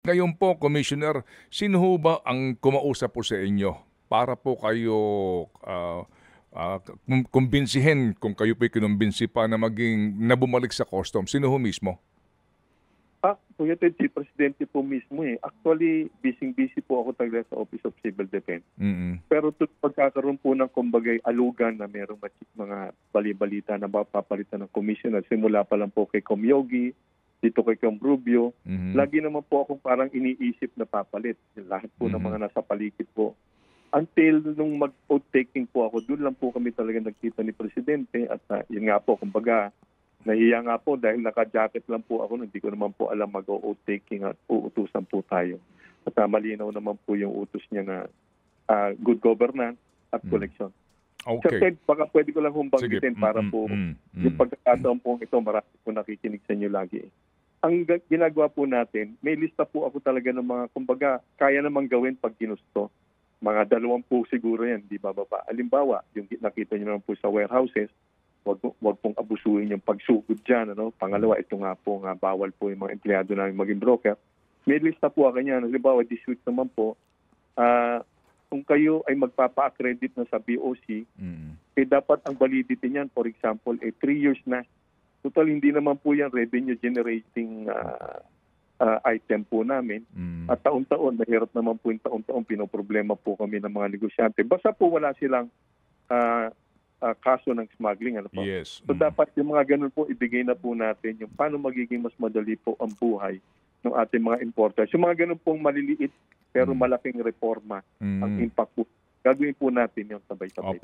Ngayon po, Commissioner, sino ho ba ang kumausap po sa inyo para po kayo kumbinsihin kung kayo po'y kinumbinsi pa na bumalik sa custom? Sino ho mismo? Kuya Ted, si Presidente po mismo eh. Actually, busy po ako talaga sa Office of Civil Defense. Pero pagkakaroon po ng kumbagay alugan na merong mga bali-balita na papalitan ng commissioner, simula pa lang po kay Com Yogi, dito kay Com Rubio, lagi naman po akong parang iniisip na papalit. Lahat po ng mga nasa paligid po. Until nung mag-oath taking po ako, doon lang po kami talaga nagkita ni Presidente at yun nga po, kumbaga, nahiya nga po dahil naka-jacket lang po ako, hindi ko naman po alam mag-oath taking at uutusan po tayo. At malinaw naman po yung utos niya na good governance at collection. Okay. Sir Ted, baka pwede ko lang humbanggitin para po yung pagkakataon po ito, marami po nakikinig sa inyo lagi. Ang ginagawa po natin, may lista po ako talaga ng mga, kumbaga, kaya namang gawin pag ginusto. Mga 2 po siguro yan, di ba baba? Alimbawa, yung nakita niyo naman po sa warehouses, wag pong abusuhin yung pagsugod dyan. Ano? Pangalawa, ito nga po, bawal po yung mga empleyado namin maging broker. May lista po ako niyan. Halimbawa, this week naman po, kung kayo ay magpapa-accredit na sa BOC, dapat ang validity niyan, for example, 3 years na. Total, hindi naman po yan revenue generating item po namin. At taon-taon, mahirap naman po yung taon-taon, pinoproblema po kami ng mga negosyante. Basta po wala silang kaso ng smuggling. Ano po? Yes. So dapat yung mga ganun po, ibigay na po natin yung paano magiging mas madali po ang buhay ng ating mga importers. Yung mga ganun pong maliliit pero malaking reforma, ang impact po. Gagawin po natin yung sabay-sabay.